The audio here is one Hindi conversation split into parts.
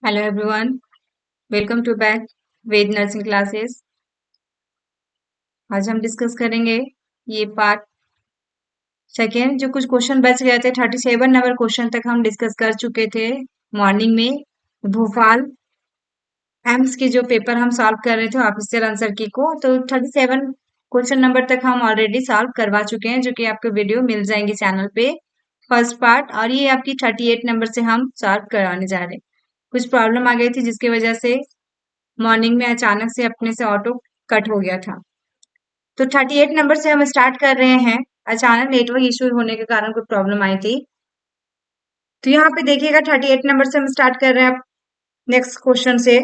Hello everyone, welcome to back Ved nursing classes. आज हम डिस्कस करेंगे ये पार्ट सेकेंड। जो कुछ क्वेश्चन बच गए थे, 37 नंबर क्वेश्चन तक हम डिस्कस कर चुके थे मॉर्निंग में। भोपाल एम्स के जो पेपर हम सॉल्व कर रहे थे ऑफिशियल आंसर की को, तो 37 क्वेश्चन नंबर तक हम ऑलरेडी सॉल्व करवा चुके हैं, जो कि आपको वीडियो मिल जाएंगे चैनल पे फर्स्ट पार्ट। और ये आपकी 38 नंबर से हम सॉल्व करवाने जा रहे हैं। कुछ प्रॉब्लम आ गई थी जिसकी वजह से मॉर्निंग में अचानक से अपने से ऑटो कट हो गया था। तो 38 नंबर से हम स्टार्ट कर रहे हैं। अचानक नेटवर्क इश्यू होने के कारण कोई प्रॉब्लम आई थी। तो यहाँ पे देखिएगा 38 नंबर से हम स्टार्ट कर रहे हैं नेक्स्ट क्वेश्चन से।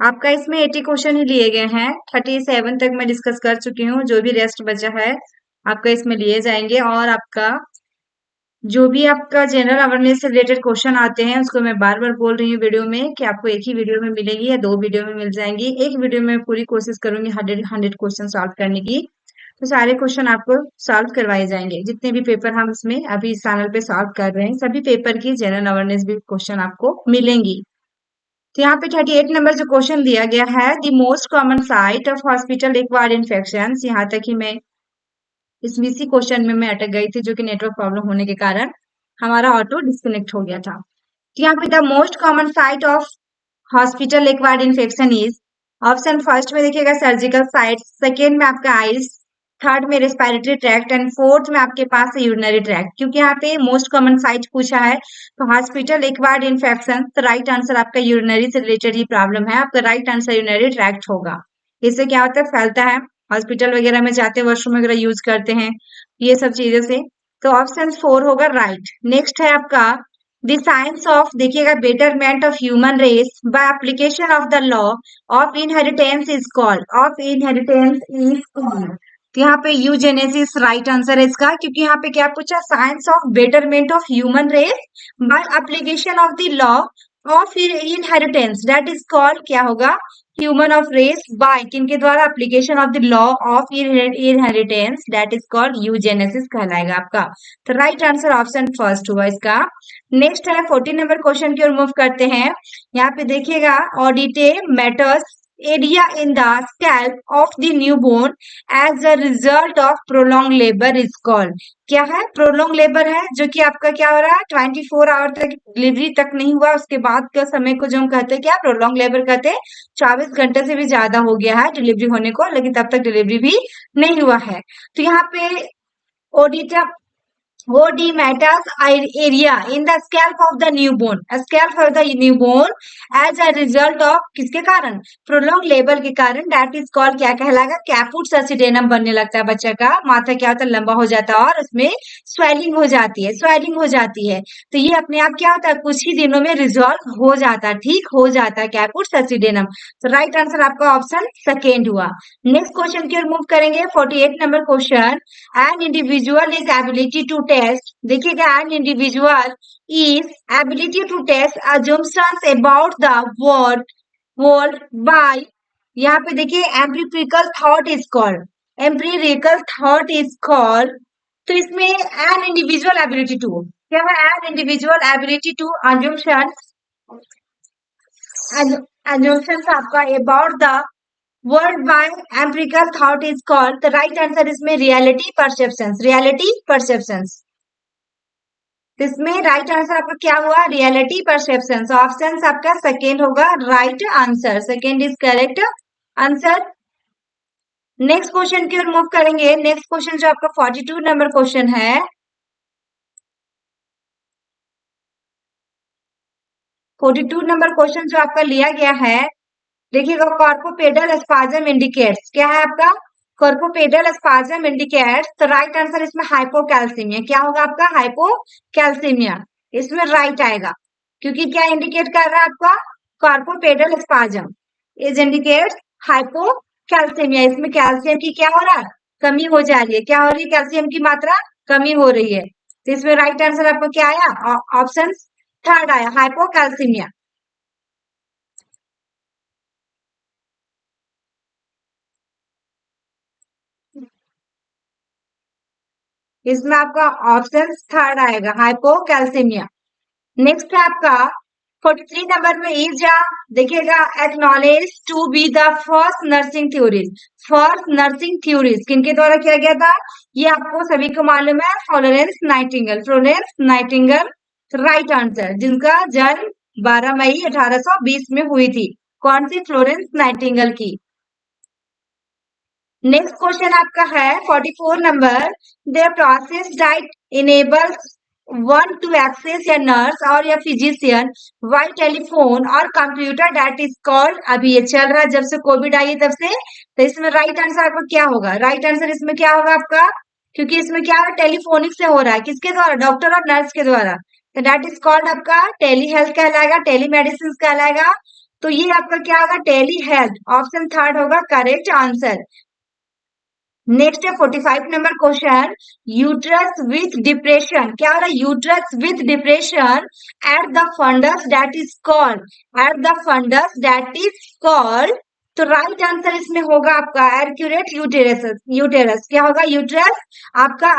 आपका इसमें 80 क्वेश्चन ही लिए गए हैं। 37 तक मैं डिस्कस कर चुकी हूँ। जो भी रेस्ट बचा है आपका इसमें लिए जाएंगे। और आपका जो भी आपका जनरल अवेयरनेस से रिलेटेड क्वेश्चन आते हैं उसको मैं बार बार बोल रही हूँ वीडियो में कि आपको एक ही वीडियो में मिलेगी या दो वीडियो में मिल जाएंगी। एक वीडियो में पूरी कोशिश करूंगी 100 क्वेश्चन सॉल्व करने की। तो सारे क्वेश्चन आपको सॉल्व करवाए जाएंगे। जितने भी पेपर हम इसमें अभी इस चैनल पे सॉल्व कर रहे हैं, सभी पेपर की जनरल अवेयरनेस भी क्वेश्चन आपको मिलेंगी। तो यहाँ पे 38 नंबर जो क्वेश्चन दिया गया है, the most common site of hospital acquired infection. यहाँ तक ही मैं इसमें इसी क्वेश्चन में मैं अटक गई थी, जो कि नेटवर्क प्रॉब्लम होने के कारण हमारा ऑटो डिस्कनेक्ट हो गया था। तो यहाँ पे the most common site of hospital acquired infection is, option first में देखिएगा सर्जिकल साइट, सेकेंड में आपका आइज, थर्ड में रेस्पिरेटरी ट्रैक्ट एंड फोर्थ में आपके पास है यूरिनरी ट्रैक्ट। क्योंकि यहाँ पे मोस्ट कॉमन साइट पूछा है तो हॉस्पिटल एक्वायर्ड इन्फेक्शन, तो राइट आंसर आपका यूरिनरी से रिलेटेड ही प्रॉब्लम है। आपका राइट आंसर यूरिनरी ट्रैक्ट होगा। इससे क्या होता है, फैलता है, हॉस्पिटल वगैरह में जाते वॉशरूम वगैरह यूज करते हैं, ये सब चीजों से। तो ऑप्शन 4 होगा राइट। नेक्स्ट है आपका द साइंस ऑफ, देखिएगा, betterment of human race by application of the law of inheritance is called, of inheritance is called. तो यहाँ पे यूजेनेसिस राइट आंसर है इसका। क्योंकि यहाँ पे क्या पूछा, science of betterment of human race by application of the law of inheritance, that is called, क्या होगा, ह्यूमन ऑफ रेस बाय, किनके द्वारा, application of the law of inheritance, that is called eugenesis कहलाएगा आपका। तो राइट आंसर ऑप्शन फर्स्ट हुआ इसका। नेक्स्ट है 14 नंबर क्वेश्चन की ओर मूव करते हैं। यहाँ पे देखिएगा, edematous area in the scalp of the newborn as a result of prolong labour is called. क्या है, प्रोलॉन्ग लेबर है, जो कि आपका क्या हो रहा है, 24 आवर तक डिलीवरी तक नहीं हुआ, उसके बाद का समय को जो हम कहते हैं क्या, प्रोलॉन्ग लेबर कहते हैं। 24 घंटे से भी ज्यादा हो गया है डिलीवरी होने को, लेकिन तब तक डिलीवरी भी नहीं हुआ है। तो यहाँ पे ओडिटा, OD matters area in the scalp of the newborn, scalp of the newborn as a result of, किसके कारण, प्रोलॉन्ग लेबर के कारण, दैट इज कॉल्ड, क्या कहलाएगा, कैपुट ससिडेनम बनने लगता है, बच्चा का माथा क्या होता है, लंबा हो जाता है और उसमें स्वेलिंग हो जाती है, स्वेलिंग हो जाती है। तो ये अपने आप क्या होता है, कुछ ही दिनों में रिजॉल्व हो जाता है, ठीक हो जाता है, कैपुट ससिडेनम। तो राइट आंसर आपका ऑप्शन सेकेंड हुआ। नेक्स्ट क्वेश्चन की ओर मूव करेंगे, 48 number question. An individual is ability to test, देखिएगा, an individual is ability to test assumptions about the world by, यहाँ पे देखिए empirical thought is called, empirical thought is called। तो इसमें an individual ability to, क्या है, an individual ability to assumptions आपका about the world by empirical thought is called. The right answer इसमें रियलिटी परसेप्शंस, रियलिटी परसेप्शंस। इसमें राइट आंसर आपका क्या हुआ, रियलिटी परसेप्शंस। ऑप्शन आपका सेकेंड होगा right answer, second is correct answer. Next question की ओर मूव करेंगे। नेक्स्ट क्वेश्चन जो आपका 42 नंबर क्वेश्चन है, 42 नंबर क्वेश्चन जो आपका लिया गया है, देखिएगा, कॉर्पोपेडल स्पाजम इंडिकेट्स, क्या है आपका, कॉर्पोपेडल स्पाजम इंडिकेट्स। तो राइट आंसर इसमें हाइपोकैल्सीमिया, क्या होगा आपका, हाइपोकैल्सीमिया, इसमें राइट आएगा। क्योंकि क्या इंडिकेट कर रहा है आपका, कॉर्पोपेडल स्पाजम इज इंडिकेट्स हाइपोकैल्सीमिया। इसमें कैल्शियम की क्या हो रहा है, कमी हो जा रही है, क्या हो रही है, कैल्शियम की मात्रा कमी हो रही है। तो इसमें राइट आंसर आपको क्या आया, ऑप्शन थर्ड आया, हाइपोकैल्सीमिया। इसमें आपका ऑप्शन थर्ड आएगा, हाइपोकैल्सीमिया। नेक्स्ट है आपका 43 नंबर में इज देखिएगा acknowledge to be the first nursing theories. First nursing theories किनके द्वारा किया गया था? ये आपको सभी को मालूम है, Florence Nightingale. Florence Nightingale right answer, जिनका जन्म 12 मई 1820 में हुई थी। कौन सी? फ्लोरेंस नाइटिंगेल की। नेक्स्ट क्वेश्चन आपका है 44 number, the process that enables one to access या नर्स और या फिजिशियन वाई टेलीफोन और कंप्यूटर दैट इज कॉल्ड। अभी ये चल रहा है जब से कोविड आई है तब से, तो इसमें राइट आंसर आपका क्या होगा? राइट आंसर इसमें क्या होगा आपका? क्योंकि इसमें क्या है, टेलीफोनिक से हो रहा है, किसके द्वारा? डॉक्टर और नर्स के द्वारा, तो दैट इज कॉल्ड आपका टेली हेल्थ कहलाएगा, टेली मेडिसिन कहलाएगा। तो ये आपका क्या होगा? Telehealth. ऑप्शन थर्ड होगा करेक्ट आंसर। नेक्स्ट है 45 number question, uterus with depression. क्या हो रहा है? Uterus with depression at the fundus that is called, at the fundus that is called. तो राइट आंसर इसमें होगा आपका एर्क्यूरेट यूटेरस। यूटेरस क्या होगा? यूट्रस आपका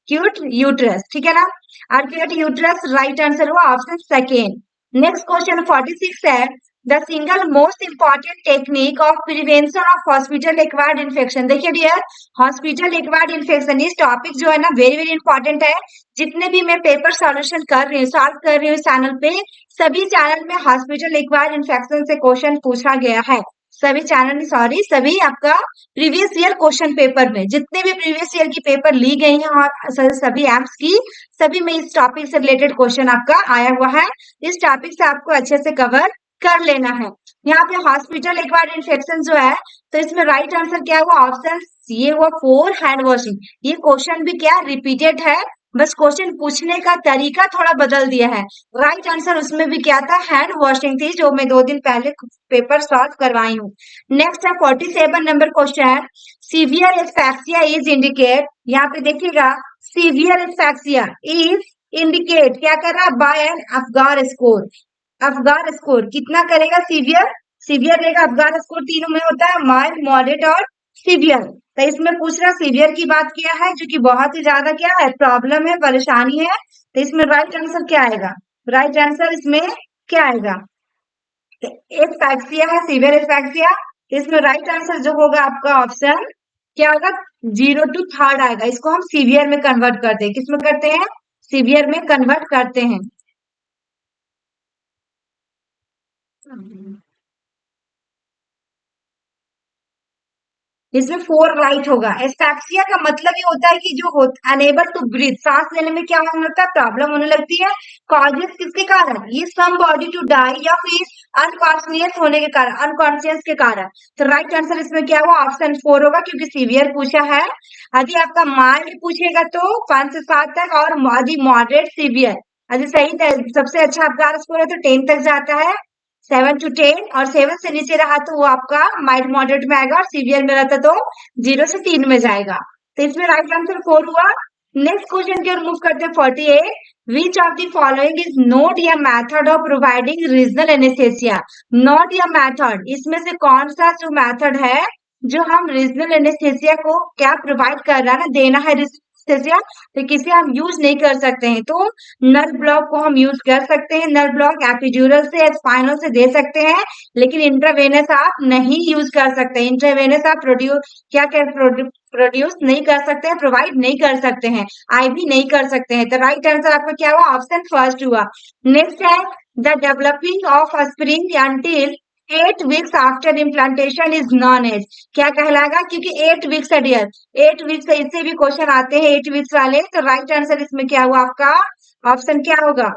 क्यूट यूट्रस, ठीक है ना? आर्क्यूट यूट्रस राइट आंसर हुआ ऑप्शन सेकेंड। नेक्स्ट क्वेश्चन 46 है, the single most important technique of prevention of hospital acquired infection. देखिए डियर, हॉस्पिटल एक्वायर्ड इन्फेक्शन इस टॉपिक जो है ना वेरी वेरी इंपॉर्टेंट है। जितने भी मैं पेपर सॉल्यूशन कर रही हूँ, सॉल्व कर रही हूँ इस चैनल पे, सभी चैनल में हॉस्पिटल एक्वायर्ड इन्फेक्शन से क्वेश्चन पूछा गया है। सभी चैनल में, सॉरी, सभी आपका प्रीवियस ईयर क्वेश्चन पेपर में जितने भी प्रीवियस ईयर की पेपर ली गई हैं और सभी एप्स की, सभी में इस टॉपिक से रिलेटेड क्वेश्चन आपका आया हुआ है। इस टॉपिक से आपको अच्छे से कवर कर लेना है। यहाँ पे हॉस्पिटल एक्वायर्ड इन्फेक्शन जो है, तो इसमें राइट आंसर क्या हुआ? ऑप्शन ये हुआ 4 हैंड वॉशिंग। ये क्वेश्चन भी क्या रिपीटेड है, बस क्वेश्चन पूछने का तरीका थोड़ा बदल दिया है। राइट आंसर उसमें भी क्या था? हैंड वॉशिंग थी, जो मैं 2 दिन पहले पेपर सॉल्व करवाई हूँ। नेक्स्ट है 47 number question, severe asphyxia is indicate. यहाँ पे देखिएगा, सीवियर एस्फैक्सिया इज इंडिकेट क्या कर रहा है? Bye N अफगार score. अफगार स्कोर कितना करेगा? सीवियर, सीवियर रहेगा। अफगार स्कोर तीनों में होता है, माइल्ड, मॉडरेट और सीवियर। तो इसमें पूछ रहा सीवियर की बात किया है, जो कि बहुत ही ज्यादा क्या है? प्रॉब्लम है, परेशानी है। तो इसमें राइट आंसर क्या आएगा? राइट आंसर इसमें क्या आएगा? एस्फैक्सिया है, सीवियर एस्फैक्सिया। इसमें राइट आंसर जो होगा आपका ऑप्शन क्या होगा? 0 to 3 आएगा। इसको हम सीवियर में कन्वर्ट करते हैं। किसमें करते हैं? सीवियर में कन्वर्ट करते हैं। इसमें 4 राइट होगा। एस्फैक्सिया का मतलब ये होता है कि जो अनेबल टू ब्रीथ, सांस लेने में क्या होने लगता है? प्रॉब्लम होने लगती है। कॉजेस किसके कारण? ये सम बॉडी टू डाई या फिर अनकॉन्शियस होने के कारण, अनकॉन्शियस के कारण। तो राइट आंसर इसमें क्या हुआ? ऑप्शन 4 होगा, क्योंकि सीवियर पूछा है। यदि आपका माइल्ड पूछेगा तो 5 से 7 तक, और यदि मॉडरेट, सीवियर, यदि सही सबसे अच्छा आपका स्कोर है तो 10 तक जाता है, 7 to 10, और 7 से नीचे रहा तो वो आपका माइल्ड मॉडरेट में आएगा, और सीवियर में रहता तो 0 से 3 में जाएगा। तो इसमें राइट आंसर 4 हुआ। नेक्स्ट क्वेश्चन की ओर मूव करते हैं 48, which of the following is not a method of providing regional anaesthesia. Not a method, इसमें से कौन सा जो मेथड है जो हम रीजनल एनेस्थेसिया को क्या प्रोवाइड कर रहा है ना, देना है एनेस्थेसिया, तो किसे हम यूज नहीं कर सकते हैं? तो नर्व ब्लॉक को हम यूज कर सकते हैं। नर्व ब्लॉक एपिड्यूरल से, स्पाइनल से दे सकते हैं, लेकिन इंट्रावेनस आप नहीं यूज कर सकते। इंट्रावेनस आप प्रोड्यूस नहीं कर सकते हैं, प्रोवाइड नहीं कर सकते हैं, आईवी नहीं कर सकते हैं। तो राइट आंसर आपका क्या हुआ? ऑप्शन फर्स्ट हुआ। नेक्स्ट है, the developing of spring until 8 weeks after implantation is known as. क्या कहलाएगा? क्योंकि 8 वीक्स है डियर, 8 वीक्स है, इससे भी क्वेश्चन आते हैं 8 वीक्स वाले। तो राइट आंसर इसमें क्या हुआ आपका? ऑप्शन क्या होगा?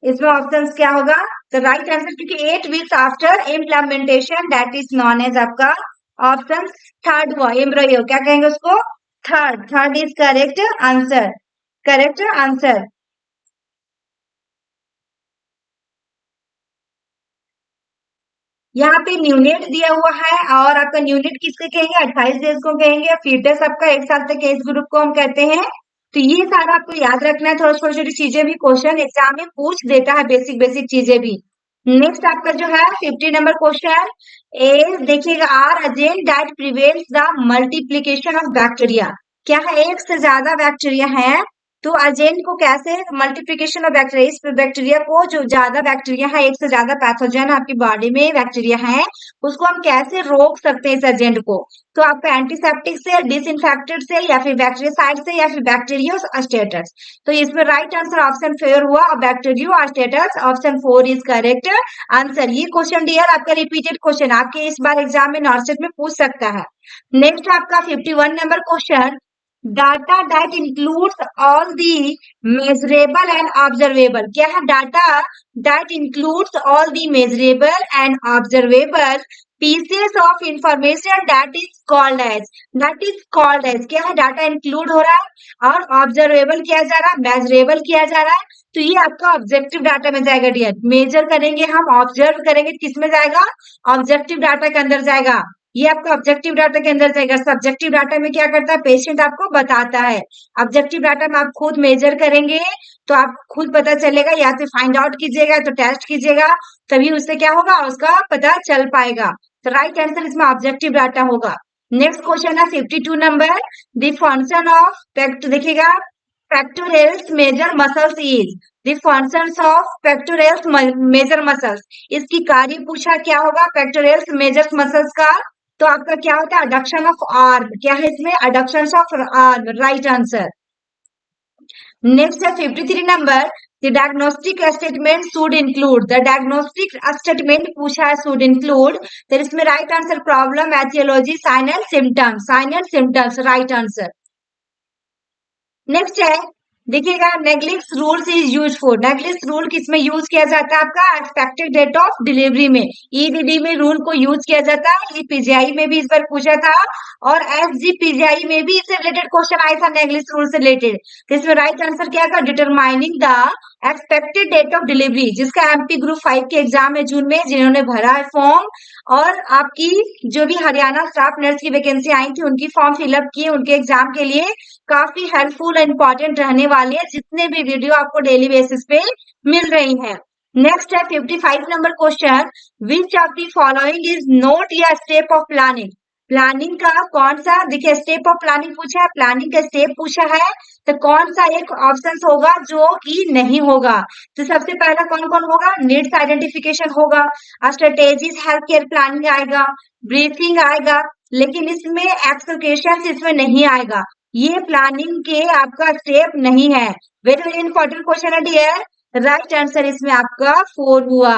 इसमें ऑप्शन क्या होगा? तो राइट आंसर, क्योंकि 8 weeks after implementation that is known as आपका ऑप्शन थर्ड हुआ। एम्ब्रियो क्या कहेंगे उसको? Third. Third is correct answer, correct answer. यहाँ पे न्यूनेट दिया हुआ है, और आपका न्यूनेट किसके कहेंगे? 28 डेज को कहेंगे। फीटस आपका 1 साल तक एज ग्रुप को हम कहते हैं। तो ये सारा आपको याद रखना है। थोड़ा छोटी छोटी चीजें भी क्वेश्चन एग्जाम में पूछ देता है, बेसिक बेसिक चीजें भी। नेक्स्ट आपका जो है 50 नंबर क्वेश्चन ए, देखिएगा, an agent that prevents the multiplication of bacteria. क्या है? एक से ज्यादा बैक्टीरिया है तो एजेंट को कैसे मल्टीप्लिकेशन ऑफ बैक्टीरिया, इस बैक्टीरिया को जो ज्यादा बैक्टीरिया है, एक से ज्यादा पैथोजन आपकी बॉडी में बैक्टीरिया है, उसको हम कैसे रोक सकते हैं इस एजेंट को। तो आपका एंटीसेप्टिक से, डिसइंफेक्टेड से, या फिर बैक्टीरियासाइड से, या फिर बैक्टीरियोस्टेटस। तो इसमें राइट आंसर ऑप्शन 4 हुआ, बैक्टीरियोस्टेटस, ऑप्शन 4 इज करेक्ट आंसर। ये क्वेश्चन डियर आपका रिपीटेड क्वेश्चन आपके इस बार एग्जाम में नॉर्सेट में पूछ सकता है। नेक्स्ट आपका 51 number question, data that includes all the measurable and observable. क्या है? Data that includes all the measurable and observable pieces of information that is called as. क्या है? डाटा इंक्लूड हो रहा है और ऑब्जर्वेबल किया जा रहा है, मेजरेबल किया जा रहा है, तो ये आपका ऑब्जेक्टिव डाटा में जाएगा डियर। मेजर करेंगे हम, ऑब्जर्व करेंगे, किस में जाएगा? ऑब्जेक्टिव डाटा के अंदर जाएगा। ये आपका ऑब्जेक्टिव डाटा के अंदर जाएगा। सब्जेक्टिव डाटा में क्या करता है? पेशेंट आपको बताता है। ऑब्जेक्टिव डाटा में आप खुद मेजर करेंगे तो आप खुद पता चलेगा, या तो फाइंड आउट कीजिएगा तो टेस्ट कीजिएगा, तभी उससे क्या होगा? उसका पता चल पाएगा। तो राइट आंसर इसमें ऑब्जेक्टिव डाटा होगा। नेक्स्ट क्वेश्चन है 52 नंबर, द फंक्शन ऑफ देखिएगा, pectorals major muscles is, the functions of pectorals major muscles, इसकी कार्य पूछा क्या होगा पेक्टोरल्स मेजर मसल्स का? तो आपका क्या होता है? Adduction of arm. क्या है इसमें? Adduction of arm, right answer. Next है 53 number, the diagnostic statement should include, the diagnostic statement पूछा है शुड इंक्लूड, तो इसमें right answer problem, aetiology, sign and symptoms, right answer. Next है देखिएगा, Naegele's rules is use for, Naegele's rule किसमें यूज किया जाता है? आपका एक्सपेक्टेड डेट ऑफ डिलीवरी में, ईडीडी में रूल को यूज किया जाता है। ये पीजीआई में भी इस बार पूछा था और एसजीपीजीआई में भी इससे रिलेटेड क्वेश्चन आया था, नेग्लिक्स रूल से रिलेटेड। तो इसमें राइट आंसर क्या था? Determining the expected date of delivery, जिसका एमपी ग्रुप 5 के एग्जाम है जून में, जिन्होंने भरा है फॉर्म, और आपकी जो भी हरियाणा स्टाफ नर्स की वैकेंसी आई थी उनकी फॉर्म फिलअप किए, उनके एग्जाम के लिए काफी हेल्पफुल और इम्पोर्टेंट रहने वाली है, जितने भी वीडियो आपको डेली बेसिस पे मिल रही हैं। नेक्स्ट है 55 number question, which of the following is not या स्टेप ऑफ प्लानिंग, प्लानिंग का कौन सा? देखिए स्टेप ऑफ प्लानिंग पूछा है, प्लानिंग का स्टेप पूछा है, तो कौन सा एक ऑप्शन होगा जो कि नहीं होगा? तो सबसे पहला कौन कौन होगा? नीड्स आइडेंटिफिकेशन होगा, स्ट्रेटेजीज हेल्थ केयर प्लानिंग आएगा, ब्रीफिंग आएगा, लेकिन इसमें एक्सप्लिकेशन इसमें नहीं आएगा। ये प्लानिंग के आपका स्टेप नहीं है। वेरी वेरी इंपॉर्टेंट क्वेश्चन है डियर, राइट आंसर इसमें आपका 4 हुआ।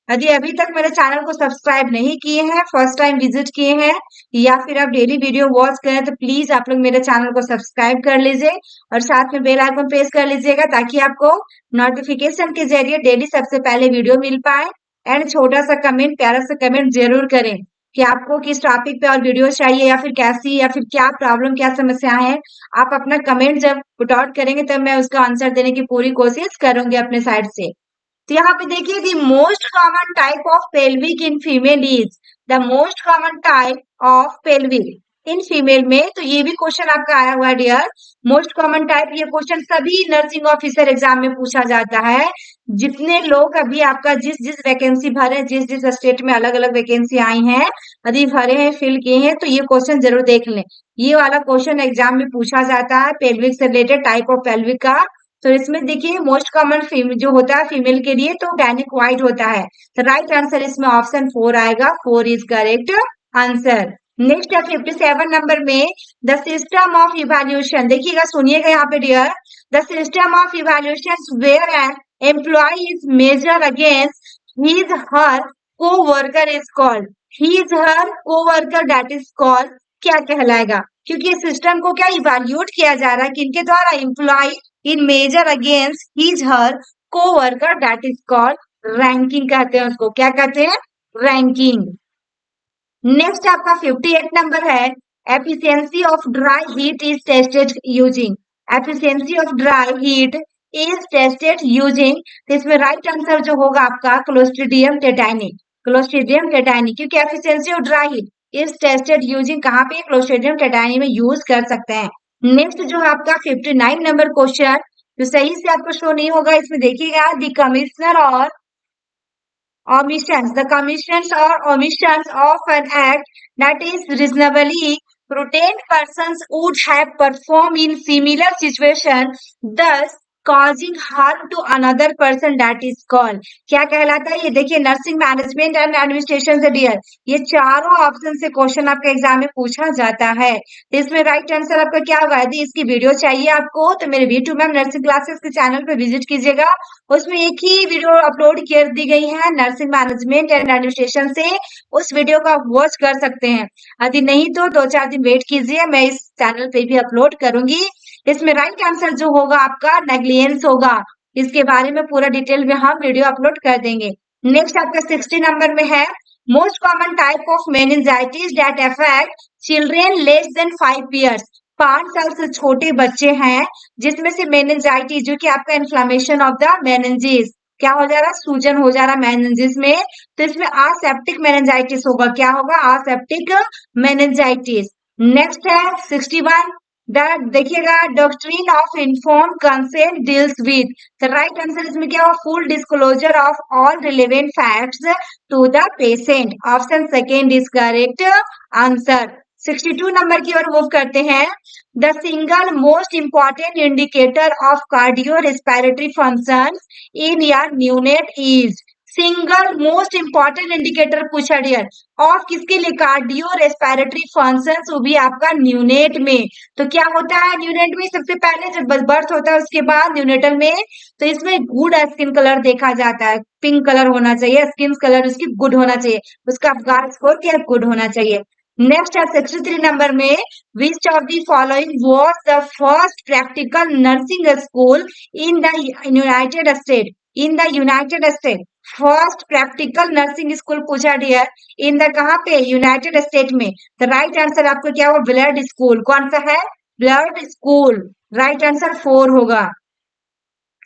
यदि अभी तक मेरे चैनल को सब्सक्राइब नहीं किए हैं, फर्स्ट टाइम विजिट किए हैं, या फिर आप डेली वीडियो वॉच करें, तो प्लीज आप लोग मेरे चैनल को सब्सक्राइब कर लीजिए और साथ में बेल आइकन प्रेस कर लीजिएगा, ताकि आपको नोटिफिकेशन के जरिए डेली सबसे पहले वीडियो मिल पाए। एंड छोटा सा कमेंट, प्यारा सा कमेंट जरूर करें कि आपको किस टॉपिक पे और वीडियो चाहिए, या फिर कैसी, या फिर क्या प्रॉब्लम, क्या समस्या है। आप अपना कमेंट जब पुट आउट करेंगे तब मैं उसका आंसर देने की पूरी कोशिश करूंगी अपने साइड से। तो यहाँ पे देखिए, the most common type of pelvic in female is, the most common type of pelvic in female में, तो ये भी क्वेश्चन आपका आया हुआ है डियर। मोस्ट कॉमन टाइप, ये क्वेश्चन सभी नर्सिंग ऑफिसर एग्जाम में पूछा जाता है। जितने लोग अभी आपका जिस जिस वैकेंसी भरे, जिस जिस स्टेट में अलग अलग वैकेंसी आई हैं, यदि भरे हैं, फिल किए हैं, तो ये क्वेश्चन जरूर देख लें। ये वाला क्वेश्चन एग्जाम में पूछा जाता है, पेल्विक से रिलेटेड, टाइप ऑफ पेल्विक का। तो इसमें देखिए मोस्ट कॉमन जो होता है फीमेल के लिए, तो गायनेकोमाइड होता है। तो राइट आंसर इसमें ऑप्शन 4 आएगा, 4 इज करेक्ट आंसर। नेक्स्ट है 57 नंबर में, द सिस्टम ऑफ इवैल्यूएशन, देखिएगा सुनिएगा यहाँ पे dear, the system of evaluation where an employ is measure against his her coworker is called, his her coworker that is called, क्या कहलाएगा? क्योंकि सिस्टम को क्या इवैल्यूएट किया जा रहा है, किनके द्वारा? Employ in measure against his her coworker that is called ranking, कहते हैं उसको, क्या कहते हैं? रैंकिंग। नेक्स्ट आपका 58 नंबर है, efficiency of dry heat is tested using, efficiency of dry heat is tested using, तो इसमें राइट आंसर जो होगा आपका क्लोस्ट्रीडियम टेटाइनी, क्लोस्ट्रीडियम टेटाइनी, क्योंकि efficiency of dry heat is tested using कहाँ पे? क्लोस्ट्रीडियम टेटाइनी में यूज कर सकते हैं। नेक्स्ट जो है आपका 59 नंबर क्वेश्चन, जो सही से आपको शो नहीं होगा, इसमें देखिएगा, द कमिश्नर और omissions, the commissions or omissions of an act that is reasonably prudent persons would have performed in similar situation, thus causing harm to another person, that is called. क्या कहलाता है ये? देखिए, नर्सिंग मैनेजमेंट एंड एडमिनिस्ट्रेशन से डियर, ये चारों ऑप्शन से क्वेश्चन आपके एग्जाम में पूछा जाता है। तो इसमें राइट आंसर आपका क्या होगा? यदि इसकी वीडियो चाहिए आपको तो मेरे V2 मैम नर्सिंग क्लासेस के चैनल पे विजिट कीजिएगा। उसमें एक ही वीडियो अपलोड कर दी गई है नर्सिंग मैनेजमेंट एंड एडमिनिस्ट्रेशन से, उस वीडियो को आप वॉच कर सकते हैं। यदि नहीं तो 2-4 दिन वेट कीजिए, मैं इस चैनल पे भी अपलोड करूंगी। इसमें राइट आंसर जो होगा आपका नेग्लिजेंस होगा। इसके बारे में पूरा डिटेल में हम वीडियो अपलोड कर देंगे। नेक्स्ट आपका 60 नंबर में है, most common type of meningitis that affect children less than 5 years. 5 साल से छोटे बच्चे हैं जिसमें से मेनिंजाइटिस, जो कि आपका इन्फ्लेमेशन ऑफ द मेनिंजेस, क्या हो जा रहा? सूजन हो जा रहा मेनिंजेस में, तो इसमें आसेप्टिक मेनिंजाइटिस होगा। क्या होगा? आसेप्टिक मेनिंजाइटिस। नेक्स्ट है 61, देखिएगा, doctrine of inform consent deals with. The right answer इसमें क्या हो? Full disclosure of all relevant facts to the patient. Option second is correct answer. 62 number की ओर मूव करते हैं। The single most important indicator of cardio respiratory function in यार neonate is. Single most important indicator पूछा डियर ऑफ किसके लिए? कार्डियो रेस्पिरेटरी फंक्शन, वो भी आपका न्यूनेट में। तो क्या होता है न्यूनेट में? सबसे पहले जब बर्थ होता है उसके बाद न्यूनेटल में, तो इसमें गुड स्किन कलर देखा जाता है, पिंक कलर होना चाहिए, स्किन कलर उसकी गुड होना चाहिए, उसका अफगार स्कोर क्या गुड होना चाहिए। नेक्स्ट है 63 नंबर में, which of the following was the first practical nursing school in the United state? In the United state first practical nursing school पूछा डियर इन द कहाँ पे? यूनाइटेड स्टेट में। तो राइट आंसर आपको क्या होगा? Blood school. कौन सा है? Blood school. राइट आंसर 4 होगा।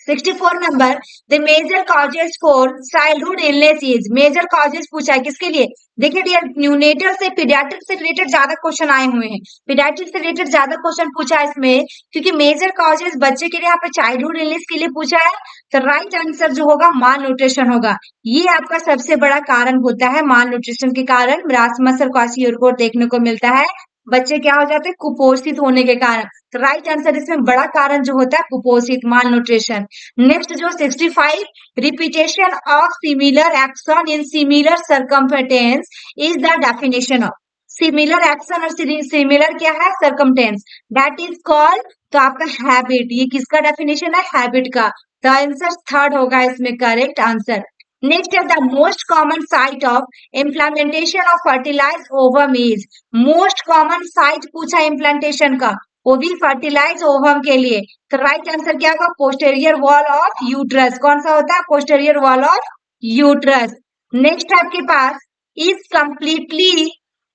64 number, the major causes for childhood illness is. Major causes पूछा है किसके लिए? देखिए डियर, न्यूनेटर से पीडियाट्रिक से रिलेटेड ज्यादा क्वेश्चन आए हुए हैं, पीडियाट्रिक से रिलेटेड ज्यादा क्वेश्चन पूछा है इसमें, क्योंकि मेजर कॉजेज बच्चे के लिए यहाँ पे चाइल्डहुड इलनेस के लिए पूछा है। तो राइट आंसर जो होगा माल न्यूट्रिशन होगा। ये आपका सबसे बड़ा कारण होता है, माल न्यूट्रिशन के कारण मरासमस और क्वाशियोरकोर देखने को मिलता है। बच्चे क्या हो जाते हैं? कुपोषित होने के कारण। तो राइट आंसर इसमें बड़ा कारण जो होता है कुपोषित, माल न्यूट्रिशन। नेक्स्ट जो 65, repetition of similar action in similar circumstances is the definition of. Similar action और सिमिलर क्या है? सर्कमटेंस, दैट इज कॉल्ड, तो आपका हैबिट। ये किसका डेफिनेशन है? हैबिट का। तो आंसर थर्ड होगा इसमें करेक्ट आंसर। नेक्स्ट है the most common site of implantation of fertilize ovum is. Most common site पूछा इम्प्लांटेशन का, वो भी फर्टिलाइज ओवम के लिए। तो राइट आंसर क्या होगा? Posterior wall of uterus. कौन सा होता है? Posterior wall of uterus. Next आपके पास is completely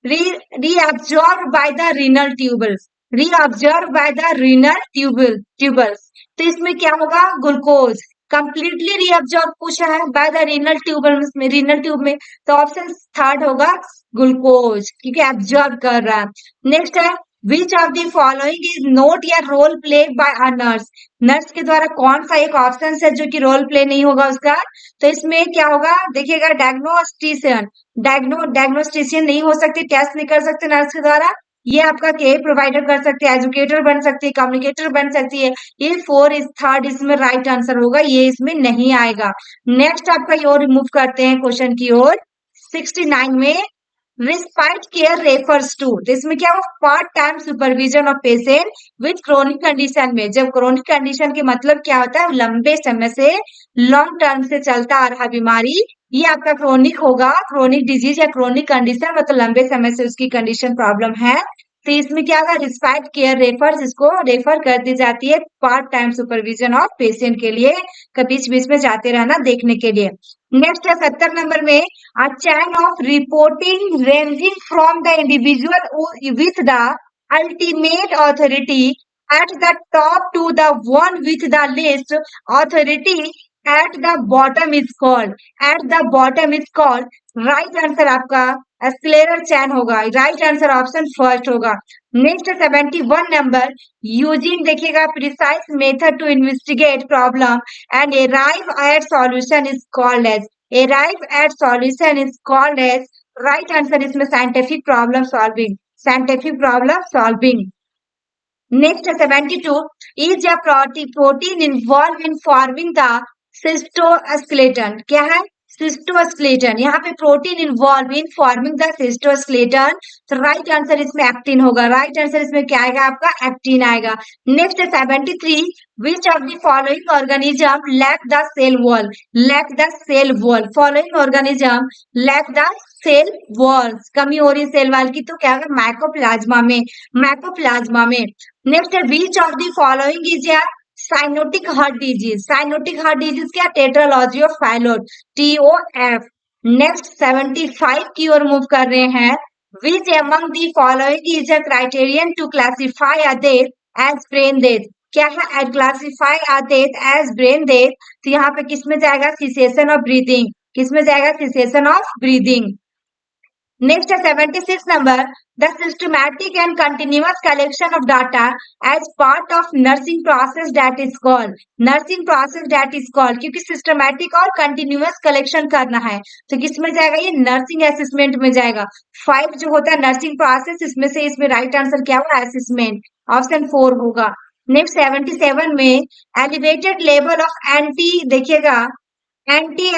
reabsorb by the renal tubules. Reabsorb by the renal tubules. तो इसमें क्या होगा? ग्लूकोज। कंप्लीटली रीअब्जॉर्ब पूछा है बाय द रीनल ट्यूबल्स में, रीनल ट्यूब में, तो ऑप्शन थर्ड होगा ग्लूकोज, क्योंकि एब्जॉर्ब कर रहा है। नेक्स्ट है which of the following is not a role play bye a nurse. Nurse के द्वारा कौन सा एक ऑप्शन है जो कि रोल प्ले नहीं होगा उसका? तो इसमें क्या होगा? देखिएगा, डायग्नोस्टिशियन। डायग्नोस्टिशियन नहीं हो सकती, टेस्ट नहीं कर सकते नर्स के द्वारा। ये आपका केयर प्रोवाइडर कर सकते हैं, एजुकेटर बन सकती है, कम्युनिकेटर बन सकती है। ये 4 इज थर्ड इसमें राइट आंसर होगा, ये इसमें नहीं आएगा। नेक्स्ट आपका ये और रिमूव करते हैं क्वेश्चन की ओर। 69 में रिस्पाइट केयर रेफर्स टू, तो इसमें क्या हो? Part time supervision of patient with chronic condition में। जब क्रोनिक कंडीशन के मतलब क्या होता है? लंबे समय से, लॉन्ग टर्म से चलता आ रहा बीमारी, ये आपका क्रोनिक होगा। क्रोनिक डिजीज या क्रोनिक कंडीशन मतलब लंबे समय से उसकी कंडीशन प्रॉब्लम है। तो इसमें क्या होगा? रिस्पाइट केयर रेफर्स, इसको रेफर कर दी जाती है part time supervision of patient के लिए, बीच बीच में जाते रहना देखने के लिए। नेक्स्ट है 70 नंबर में, a chain of reporting ranging from the individual with the ultimate authority at the top to the one with the least authority at the bottom is called, at the bottom is called, right answer आपका स्क्लेरल चैन होगा। राइट आंसर ऑप्शन फर्स्ट होगा। नेक्स्ट 71 नंबर, यूजिंग देखिएगा precise method to investigate problem and arrive at solution is called as, arrive at solution is called as, right answer इसमें scientific problem solving. scientific problem solving. Next, 72 is a protein involved in forming the cystoskeleton. क्या है? सिस्टोस्केलेटन. यहाँ पे protein involve in forming the cytoskeleton. तो राइट आंसर इसमें एक्टिन होगा. राइट आंसर इसमें क्या आएगा आपका? एक्टिन आएगा. Next 73 which of the following organism lack the cell wall? Lack the cell wall. Following organism lack the cell walls. कमी हो रही है सेल वॉल की, तो क्या होगा? माइकोप्लाज्मा में. माइकोप्लाज्मा में. Next, which of the following is a cyanotic heart disease. Cyanotic heart disease क्या? Tetralogy of Fallot. TOF. Next 75 की ओर मूव कर रहे हैं. Which among the following is a criterion to classify a death as brain death. क्या है? Classify a death as brain death. तो यहाँ पे किसमें जाएगा? Cessation of breathing. किसमें जाएगा? Cessation of breathing. Next, 76 number, the systematic and continuous collection of data as part of nursing process that is called. Nursing process that is called. क्योंकि systematic और continuous collection करना है, तो किसमें जाएगा? ये nursing assessment में जाएगा. 5 जो होता है nursing process, इसमें से इसमें right answer क्या होगा? Assessment. Option 4 होगा. Next 77 में elevated level of देखिएगा एंटी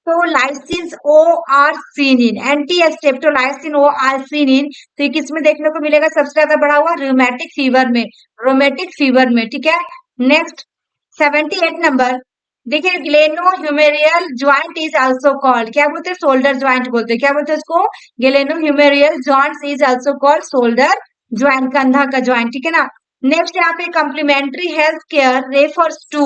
ओ आर सीनिन. एंटी स्ट्रेप्टोलाइसिन ओ आर सीनिन. तो ये किसमें देखने को मिलेगा? सबसे ज्यादा बढ़ा हुआ रोमेटिक फीवर में. रोमेटिक फीवर में. ठीक है. नेक्स्ट 78 नंबर, देखिए ग्लेनोह्यूमेरियल ज्वाइंट इज आल्सो कॉल्ड. क्या बोलते हैं? शोल्डर ज्वाइंट बोलते हैं. क्या बोलते हैं उसको? Glenohumeral joint is also called shoulder joint. कंधा का ज्वाइंट. ठीक है ना. नेक्स्ट यहाँ पे complementary health care refers to.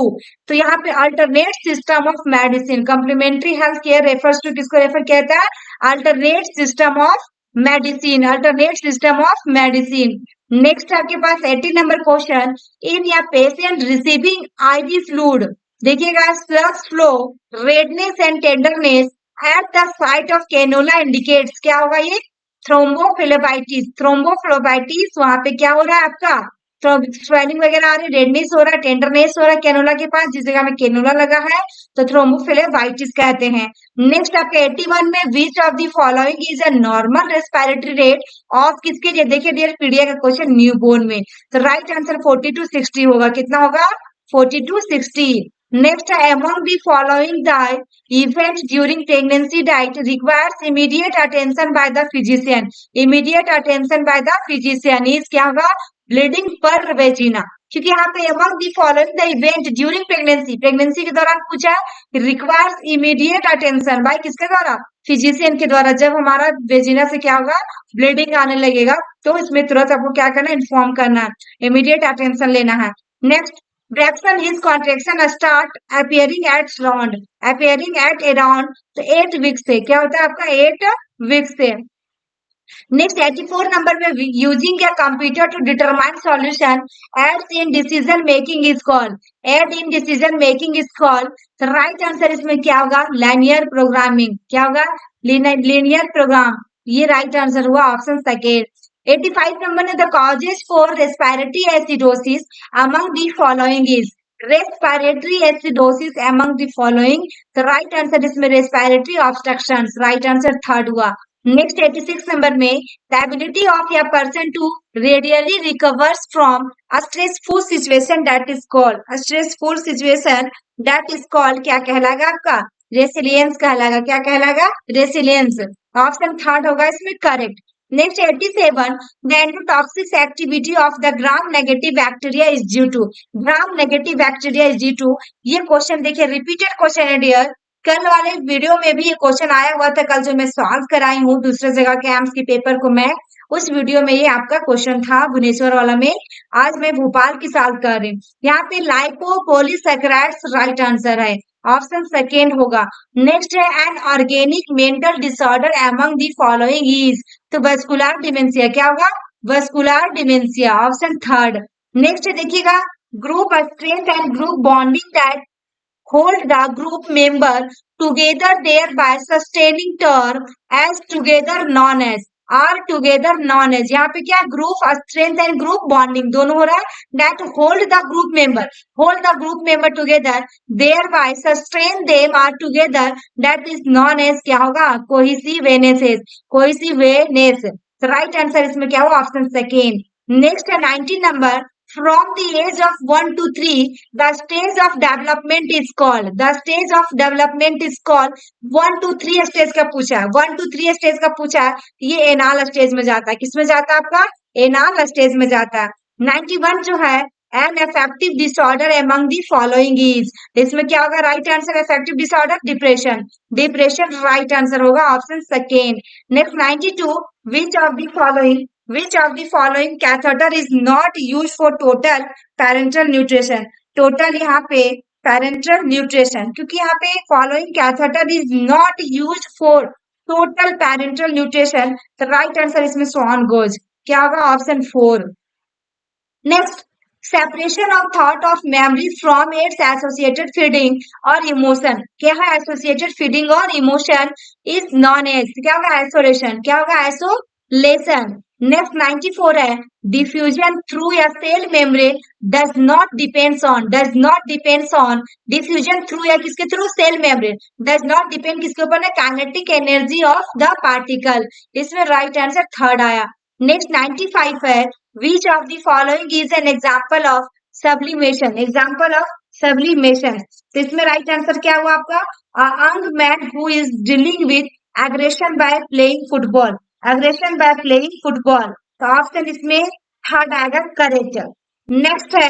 तो यहाँ पे alternate system of medicine. Complementary health care refers to किसको रेफर कहता है? Alternate system of medicine. Alternate system of medicine. Next आपके पास 80 नंबर क्वेश्चन, इन या पेशेंट रिसीविंग आईवी फ्लूइड. देखिएगा स्लस flow, redness and tenderness at the site of cannula indicates. क्या होगा ये? थ्रोम्बोफ्लेबाइटिस. थ्रोम्बोफ्लेबाइटिस. वहां पे क्या हो रहा है आपका? तो स्वेलिंग वगैरह आ रही है, रेडनेस हो रहा है, टेंडरनेस हो रहा है कैनोला के पास, जिस जगह में कैनोला लगा है, तो थ्रोम्बोफ्लेबाइटिस कहते हैं. नेक्स्ट आपके 81 में which of the following is a normal respiratory rate of किसके लिए? देखिए डियर पीडिया का क्वेश्चन न्यूबॉर्न में. तो राइट आंसर 40 to 60 होगा. कितना होगा? 40 to 60. Next among the following the event during pregnancy diet requires immediate attention by the physician. Immediate attention by the physician is क्या होगा? ब्लीडिंग पर वेजिना. क्योंकि यहाँ पे among the following the event during pregnancy, pregnancy के दौरान पूछा requires immediate attention by किसके द्वारा? फिजिशियन के द्वारा. जब हमारा वेजिना से क्या होगा? ब्लीडिंग आने लगेगा, तो इसमें तुरंत आपको क्या करना है? इन्फॉर्म करना है, इमीडिएट अटेंशन लेना है. Next, Braxton his contraction start appearing at around तो 8 weeks से. क्या होता है आपका? 8 weeks से. नेक्स्ट 84 नंबर में यूजिंग या computer to determine solution aids in decision making is called. Aid in decision making is called. तो राइट आंसर इसमें क्या होगा? Linear programming. क्या होगा? Linear programme. ये राइट आंसर हुआ ऑप्शन सेकेंड. 85 नंबर में the causes for respiratory acidosis among the following is. Respiratory acidosis among the following. तो राइट आंसर इसमें respiratory obstructions. Right answer third हुआ. नेक्स्ट 86 नंबर में the ability of a person to radially recovers from a stressful situation that is called. A stressful situation that is called क्या कहलाएगा आपका? रेसिलियंस कहलाएगा. क्या कहलाएगा? रेसिलियंस. ऑप्शन थर्ड होगा इसमें correct. Next 87 the endotoxic activity of the gram negative bacteria is due to. Gram negative bacteria is due to. ये क्वेश्चन देखिए रिपीटेड क्वेश्चन है डियर. कल वाले वीडियो में भी ये क्वेश्चन आया हुआ था. कल जो मैं सॉल्व कराई हूँ दूसरे जगह के एम्स के पेपर को, मैं उस वीडियो में ये आपका क्वेश्चन था भुवनेश्वर वाला में. आज मैं भोपाल की सॉल्व कर रही हूँ. यहाँ पे लाइपोपोलीसैकेराइड्स राइट आंसर है. ऑप्शन सेकेंड होगा. नेक्स्ट है an organic mental disorder among the following is. तो वस्कुलर डिमेंशिया. क्या होगा? Vascular dementia. Option third. Next देखिएगा group strength and group bonding that hold the group member together thereby sustaining term as together known as. are together known as. यहाँ पे क्या? Group strength and group bonding दोनों हो रहा है. That hold the group member together thereby sustain them are together that is known as. क्या होगा? कोहेसिवेनेस. कोहेसिवेनेस. तो राइट आंसर इसमें क्या हुआ, ऑप्शन सेकेंड। नेक्स्ट है 19 number, from the age of 1 to 3 the stage of development is called, the stage of development is called 1 to 3 stage का पूछा है, 1 to 3 स्टेज का पूछा है, ये एनाल स्टेज में जाता है, किसमें जाता है आपका, एनाल स्टेज में जाता है। 91 जो है, an affective disorder among the following is, इसमें क्या होगा right answer, affective disorder depression, depression right answer होगा option second. Next 92, which of the following, which of the following catheter is not used for total parenteral nutrition, total यहाँ पे parenteral nutrition, क्योंकि यहाँ पे following catheter is not used for total parenteral nutrition, तो right answer इसमें swan goes, क्या होगा option four. Next, separation of thought of memory from its associated feeding और इमोशन, क्या है एसोसिएटेड फीडिंग और इमोशन इज नॉन एज, क्या होगा आइसोलेशन, क्या होगा आइसोलेशन। नेक्स्ट 94 है, डिफ्यूजन थ्रू या cell membrane does not depends on, does not depends on, diffusion through या किसके through, cell membrane, does not depend किसके ऊपर है, kinetic energy of the particle, इसमें राइट आंसर थर्ड आया। नेक्स्ट 95 है, which of the following is an example of sublimation, example of sublimation, तो इसमें राइट आंसर क्या हुआ आपका, a young man who is dealing with aggression by playing football, aggression by playing football, तो ऑप्शन इसमें थर्ड आएगा करेक्ट। नेक्स्ट है,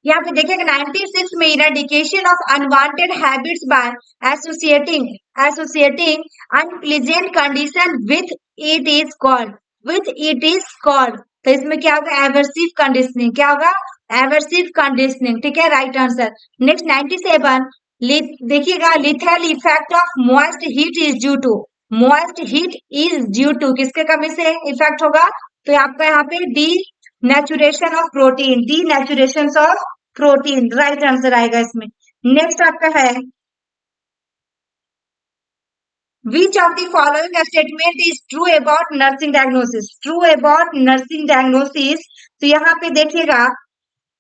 यहाँ पे देखिएगा 96 में eradication of unwanted habits bye associating unpleasant condition with it is called, with it is called, तो इसमें क्या होगा एवर्सिव कंडीशनिंग, क्या होगा एवर्सिव कंडीशनिंग, ठीक है राइट आंसर। नेक्स्ट 97, देखिएगा lethal effect of moist heat is due to, moist heat is due to किसके कमी से इफेक्ट होगा, तो आपका यहाँ पे denaturation of protein, denaturation of protein right answer आएगा इसमें। नेक्स्ट आपका है, which of the following statement is true about nursing diagnosis, true about nursing diagnosis, तो यहाँ पे देखिएगा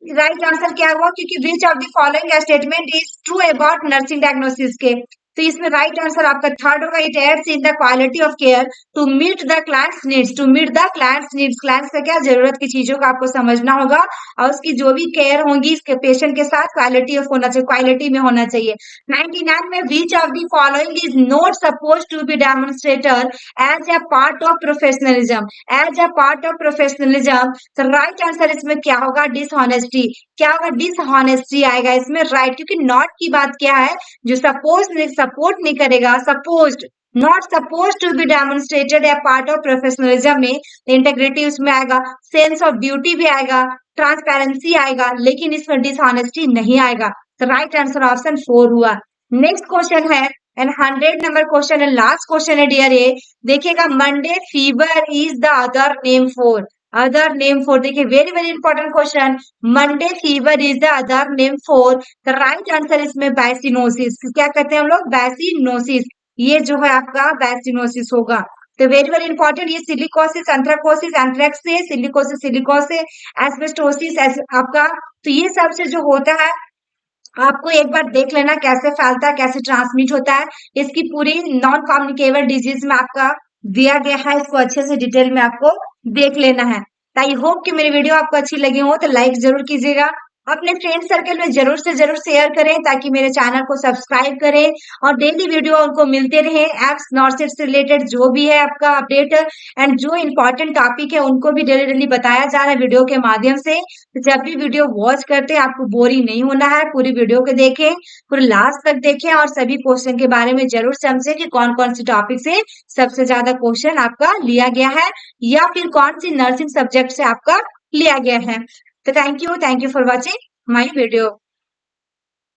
राइट आंसर क्या हुआ, क्योंकि which of the following statement is true about nursing diagnosis के, तो इसमें राइट आंसर आपका थर्ड होगा, it aids in the quality of care to meet the clients needs, to meet the clients needs, clients का क्या जरूरत की चीजों का आपको समझना होगा और उसकी जो भी केयर होगी इसके पेशेंट के साथ क्वालिटी ऑफ होना चाहिए, क्वालिटी में होना चाहिए। 99 में which of the following is not suppose to be demonstrator as a part of professionalism, as a part of professionalism, तो राइट आंसर इसमें क्या होगा डिसऑनेस्टी, क्या होगा डिसऑनेस्टी आएगा इसमें राइट, क्योंकि नॉट की बात क्या है, जो सपोर्ट नहीं करेगा, supposed not suppose to be demonstrated a part of professionalism में इंटेग्रिटी उसमें आएगा, सेंस ऑफ ड्यूटी भी आएगा, ट्रांसपेरेंसी आएगा, लेकिन इसमें डिसऑनेस्टी नहीं आएगा, तो राइट आंसर ऑप्शन फोर हुआ। नेक्स्ट क्वेश्चन है एंड 100 नंबर क्वेश्चन है, लास्ट क्वेश्चन है डियर, ये देखिएगा Monday fever is the other name for, other name for, देखिए very very important question, Monday fever is the other name for, the right answer इसमें बैसिनोसिस, क्या कहते हैं हम लोग बैसिनोसिस, ये जो है आपका बैसिनोसिस होगा, तो वेरी वेरी इंपॉर्टेंट, ये silicosis, anthracosis, anthracosis, silicosis, silicosis, asbestosis आपका, तो ये सब से जो होता है आपको एक बार देख लेना कैसे फैलता है, कैसे ट्रांसमिट होता है, इसकी पूरी नॉन कम्युनिकेबल डिजीज में आपका दिया गया है, इसको अच्छे से डिटेल में आपको देख लेना है। आई होप कि मेरी वीडियो आपको अच्छी लगी हो, तो लाइक जरूर कीजिएगा, अपने फ्रेंड सर्कल में जरूर से जरूर शेयर करें ताकि मेरे चैनल को सब्सक्राइब करें और डेली वीडियो उनको मिलते रहे, एप्स नॉर्सेट से रिलेटेड जो भी है आपका अपडेट एंड जो इम्पोर्टेंट टॉपिक है उनको भी डेली डेली बताया जा रहा है वीडियो के माध्यम से, तो जब भी वीडियो वॉच करते हैं आपको बोरिंग नहीं होना है, पूरी वीडियो को देखें, पूरे लास्ट तक देखें और सभी क्वेश्चन के बारे में जरूर समझें कि कौन कौन सी टॉपिक से सबसे ज्यादा क्वेश्चन आपका लिया गया है या फिर कौन सी नर्सिंग सब्जेक्ट से आपका लिया गया है। So thank you for watching my video.